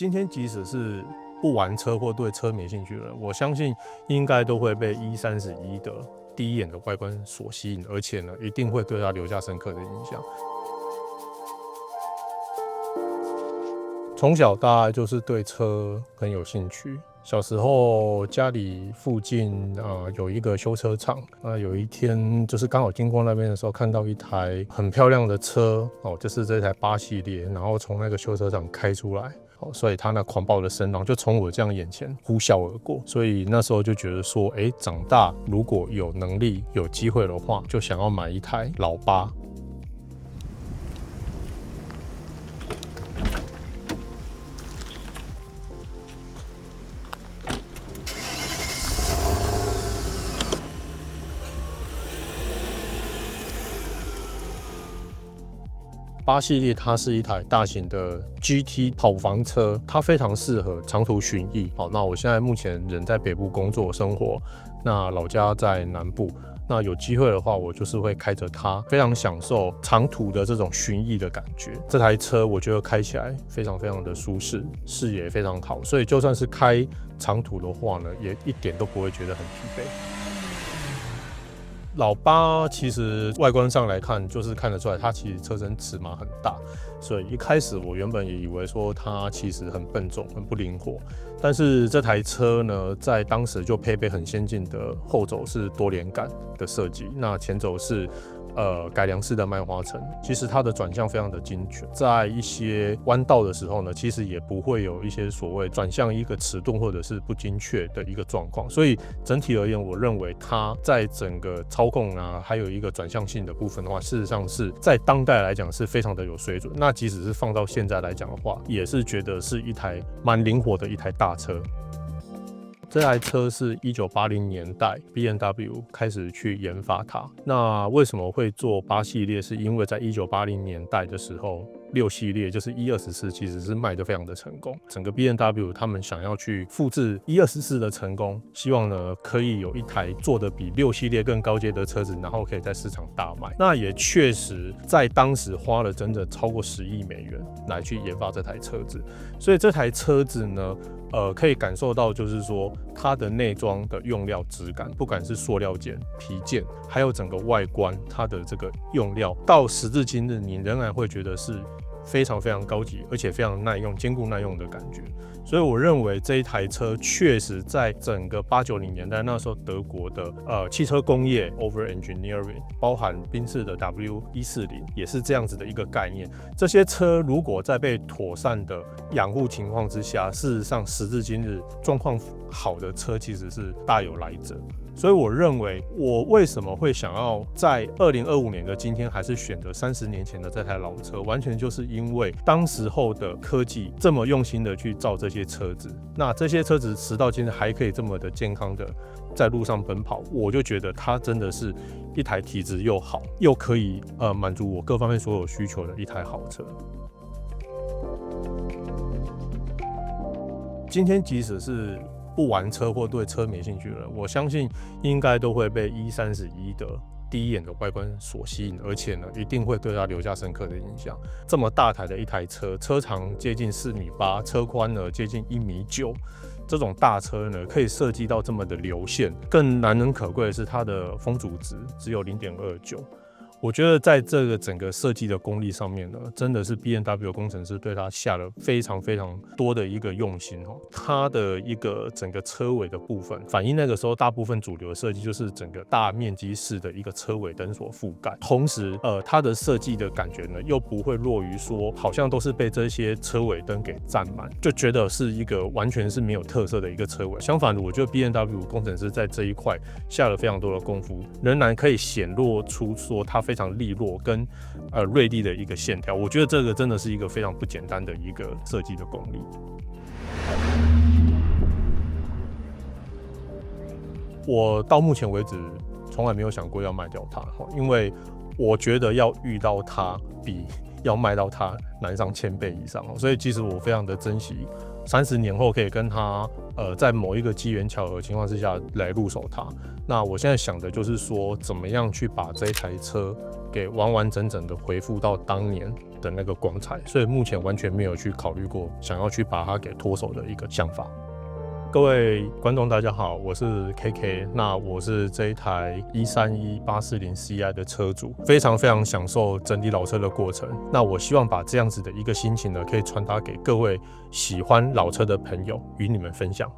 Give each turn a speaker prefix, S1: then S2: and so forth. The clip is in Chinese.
S1: 今天即使是不玩车或对车没兴趣的人，我相信应该都会被 E31的第一眼的外观所吸引，而且呢，一定会对它留下深刻的印象。从小大概就是对车很有兴趣。小时候家里附近有一个修车厂，有一天就是刚好经过那边的时候，看到一台很漂亮的车就是这台8系列，然后从那个修车厂开出来。所以它那狂暴的声浪就从我这样眼前呼啸而过，所以那时候就觉得说，长大如果有能力、有机会的话，就想要买一台老8。8系列它是一台大型的 GT 跑房车，它非常适合长途巡弋。那我现在目前人在北部工作生活，那老家在南部。那有机会的话，我就是会开着它，非常享受长途的这种巡弋的感觉。这台车我觉得开起来非常非常的舒适，视野非常好，所以就算是开长途的话呢，也一点都不会觉得很疲惫。老8其实外观上来看，就是看得出来它其实车身尺码很大，所以一开始我原本也以为说它其实很笨重、很不灵活。但是这台车呢，在当时就配备很先进的后轴是多连杆的设计，那前轴是改良式的麦花臣，其实它的转向非常的精确，在一些弯道的时候呢，其实也不会有一些所谓转向一个迟钝或者是不精确的一个状况，所以整体而言，我认为它在整个操控还有一个转向性的部分的话，事实上是在当代来讲是非常的有水准。那即使是放到现在来讲的话，也是觉得是一台蛮灵活的一台大车。这台车是1980年代 B&W 开始去研发它。那为什么会做8系列？是因为在1980年代的时候，6系列就是 E24其实是卖得非常的成功。整个 B&W 他们想要去复制 E24的成功，希望呢可以有一台做得比6系列更高阶的车子，然后可以在市场大卖。那也确实在当时花了整整超过10亿美元来去研发这台车子。所以这台车子呢，可以感受到就是说它的内装的用料质感，不管是塑料件、皮件，还有整个外观，它的这个用料，到时至今日，你仍然会觉得是非常非常高级，而且非常耐用、坚固耐用的感觉。所以我认为这一台车确实在整个80、90年代那时候德国的汽车工业 over engineering， 包含宾士的 W140也是这样子的一个概念。这些车如果在被妥善的养护情况之下，事实上时至今日状况好的车其实是大有来者。所以我认为，我为什么会想要在2025年的今天还是选择30年前的这台老车，完全就是因为当时候的科技这么用心的去造这些车子，那这些车子时到今日还可以这么的健康的在路上奔跑，我就觉得它真的是一台体质又好，又可以满足我各方面所有需求的一台好车。今天即使是不玩车或对车没兴趣的人，我相信应该都会被 E31的第一眼的外观所吸引，而且呢，一定会对它留下深刻的印象。这么大台的一台车，车长接近4.8米，车宽呢接近1.9米，这种大车呢，可以设计到这么的流线。更难能可贵的是，它的风阻值只有0.29。我觉得在这个整个设计的功力上面呢，真的是 B&W 工程师对它下了非常非常多的一个用心哦。它的一个整个车尾的部分，反映那个时候大部分主流的设计就是整个大面积式的一个车尾灯所覆盖，同时它的设计的感觉呢，又不会落于说好像都是被这些车尾灯给占满，就觉得是一个完全是没有特色的一个车尾。相反的，我觉得 B&W 工程师在这一块下了非常多的功夫，仍然可以显露出说它非常利落跟锐利的一个线条，我觉得这个真的是一个非常不简单的一个设计的功力。我到目前为止从来没有想过要卖掉它，因为我觉得要遇到它比要卖到它难上1000倍以上，所以其实我非常的珍惜30年后可以跟它在某一个机缘巧合情况之下来入手它。那我现在想的就是说，怎么样去把这一台车给完完整整的恢复到当年的那个光彩，所以目前完全没有去考虑过想要去把它给脱手的一个想法。各位观众大家好，我是 KK， 那我是这一台131-840CI 的车主，非常享受整理老车的过程。那我希望把这样子的一个心情呢，可以传达给各位喜欢老车的朋友，与你们分享。